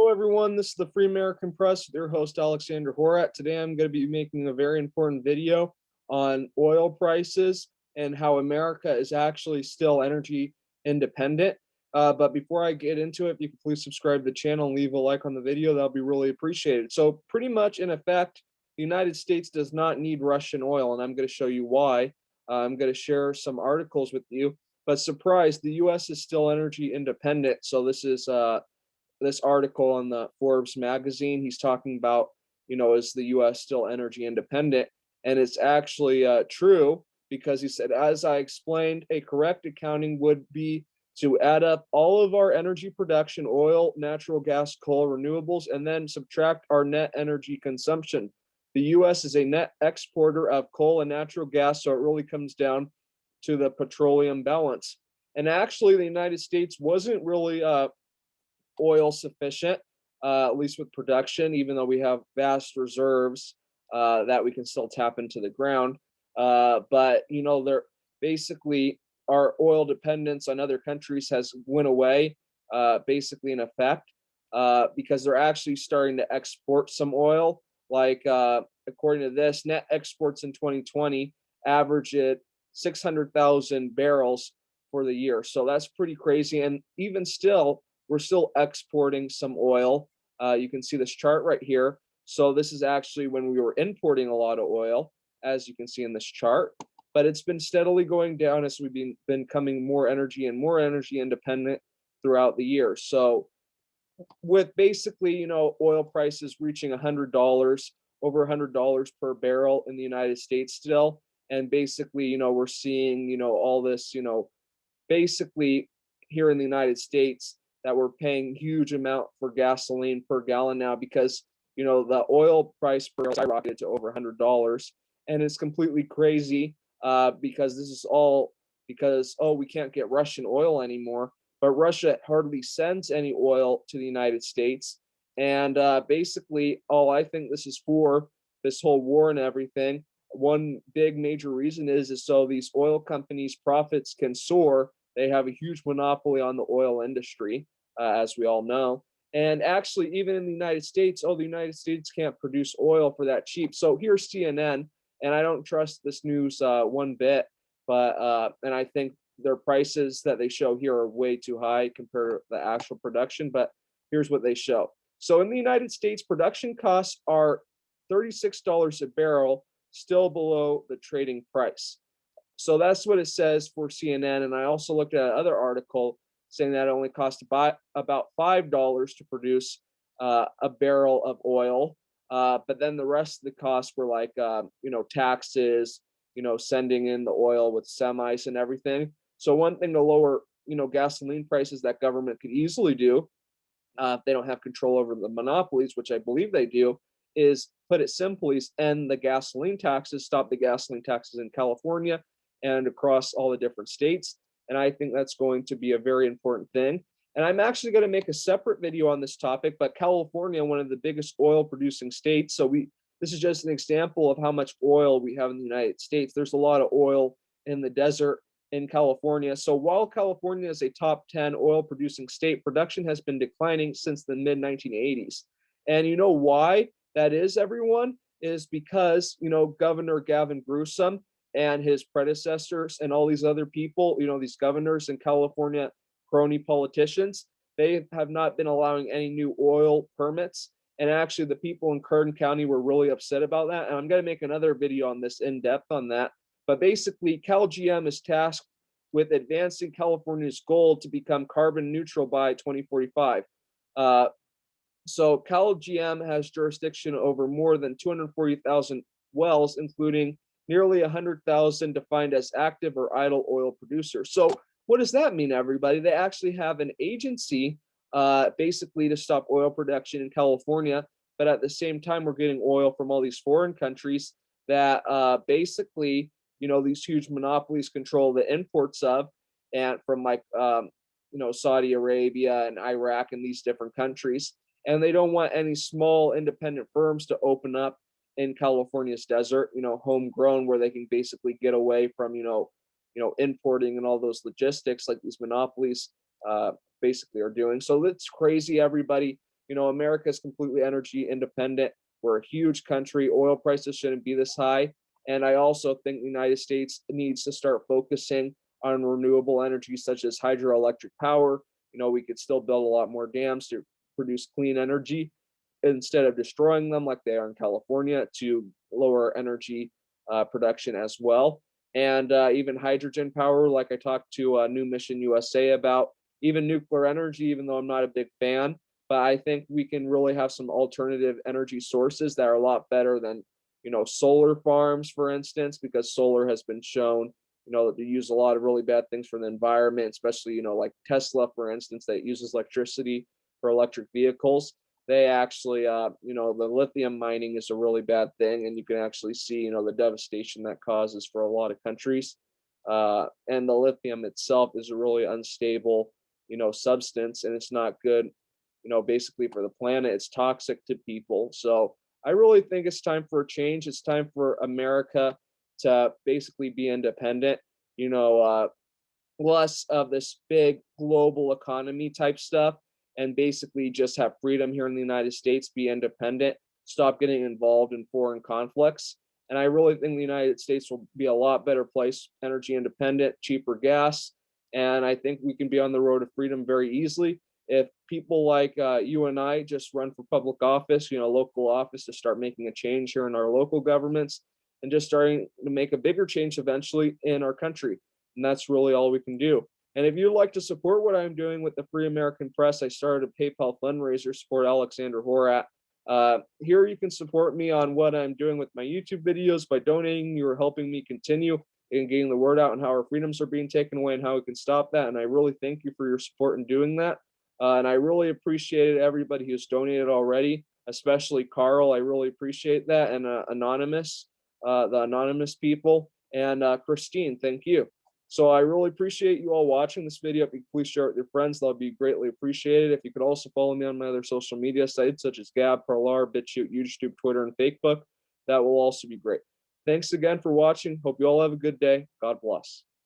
Hello, everyone. This is the Free American Press with your host, Alexander Horat. Today, I'm going to be making a very important video on oil prices and how America is actually still energy independent. But before I get into it, if you could please subscribe to the channel and leave a like on the video, that'll be really appreciated. So pretty much in effect, the United States does not need Russian oil, and I'm going to show you why. I'm going to share some articles with you. But surprise, the U.S. is still energy independent. So this is this article on the Forbes magazine. He's talking about, is the U.S. still energy independent? And it's actually true, because he said, as I explained, a correct accounting would be to add up all of our energy production, oil, natural gas, coal, renewables, and then subtract our net energy consumption. The U.S. is a net exporter of coal and natural gas, so it really comes down to the petroleum balance. And actually, the United States wasn't really oil sufficient, at least with production, even though we have vast reserves that we can still tap into the ground. But they're basically, our oil dependence on other countries has went away, basically in effect, because they're actually starting to export some oil. Like according to this, net exports in 2020 averaged at 600,000 barrels for the year. So that's pretty crazy. And even still, we're still exporting some oil. You can see this chart right here. So this is actually when we were importing a lot of oil, as you can see in this chart. But it's been steadily going down as we've been becoming more energy independent throughout the year. So with basically, oil prices reaching $100, over $100 per barrel in the United States still, and basically, we're seeing, all this, basically here in the United States, that we're paying huge amount for gasoline per gallon now, because the oil price per skyrocketed to over $100, and it's completely crazy, because this is all because, oh, we can't get Russian oil anymore. But Russia hardly sends any oil to the United States, and basically, all I think this is for, this whole war and everything, one big major reason is so these oil companies' profits can soar. They have a huge monopoly on the oil industry, as we all know. And actually, even in the United States, the United States can't produce oil for that cheap. So here's CNN, and I don't trust this news one bit, but and I think their prices that they show here are way too high compared to the actual production. But here's what they show. So in the United States, production costs are $36 a barrel, still below the trading price. So that's what it says for CNN. And I also looked at another article saying that it only cost about $5 to produce a barrel of oil. But then the rest of the costs were like, taxes, sending in the oil with semis and everything. So one thing to lower, gasoline prices that government could easily do, if they don't have control over the monopolies, which I believe they do, is, put it simply, end the gasoline taxes, stop the gasoline taxes in California and across all the different states. And I think that's going to be a very important thing. And I'm actually going to make a separate video on this topic, but California, one of the biggest oil producing states. So this is just an example of how much oil we have in the United States. There's a lot of oil in the desert in California. So while California is a top 10 oil producing state, production has been declining since the mid 1980s. And you know why that is, everyone? Is because, Governor Gavin Newsom and his predecessors and all these other people, these governors in California, crony politicians, they have not been allowing any new oil permits. And actually, the people in Kern County were really upset about that. And I'm going to make another video on this in depth on that. But basically, CalGM is tasked with advancing California's goal to become carbon neutral by 2045. So CalGM has jurisdiction over more than 240,000 wells, including nearly 100,000 defined as active or idle oil producers. So what does that mean, everybody? They actually have an agency basically to stop oil production in California, but at the same time, we're getting oil from all these foreign countries that basically, these huge monopolies control the imports of, and from like, Saudi Arabia and Iraq and these different countries. And they don't want any small independent firms to open up in California's desert, homegrown, where they can basically get away from, importing and all those logistics like these monopolies basically are doing. So it's crazy, everybody. America is completely energy independent. We're a huge country. Oil prices shouldn't be this high. And I also think the United States needs to start focusing on renewable energy, such as hydroelectric power. We could still build a lot more dams to produce clean energy instead of destroying them like they are in California to lower energy production as well. And even hydrogen power, like I talked to New Mission USA about, even nuclear energy, even though I'm not a big fan. But I think we can really have some alternative energy sources that are a lot better than, solar farms, for instance, because solar has been shown, to use a lot of really bad things for the environment, especially, like Tesla, for instance, that uses electricity for electric vehicles. They actually, the lithium mining is a really bad thing, and you can actually see, the devastation that causes for a lot of countries. And the lithium itself is a really unstable, substance, and it's not good, basically for the planet. It's toxic to people. So I really think it's time for a change. It's time for America to basically be independent. You know, uh, Less of this big global economy type stuff and basically just have freedom here in the United States, be independent, stop getting involved in foreign conflicts. And I really think the United States will be a lot better place, energy independent, cheaper gas. And I think we can be on the road to freedom very easily if people like you and I just run for public office, local office, to start making a change here in our local governments and just starting to make a bigger change eventually in our country. And that's really all we can do. And if you'd like to support what I'm doing with the Free American Press, I started a PayPal fundraiser, support Alexander Horat. Here you can support me on what I'm doing with my YouTube videos by donating. You're helping me continue and getting the word out on how our freedoms are being taken away and how we can stop that. And I really thank you for your support in doing that. And I really appreciated everybody who's donated already, especially Carl. I really appreciate that. And Anonymous, the Anonymous people. And Christine, thank you. So I really appreciate you all watching this video. If you could please share it with your friends, that would be greatly appreciated. If you could also follow me on my other social media sites, such as Gab, Parler, BitChute, YouTube, Twitter, and Facebook, that will also be great. Thanks again for watching. Hope you all have a good day. God bless.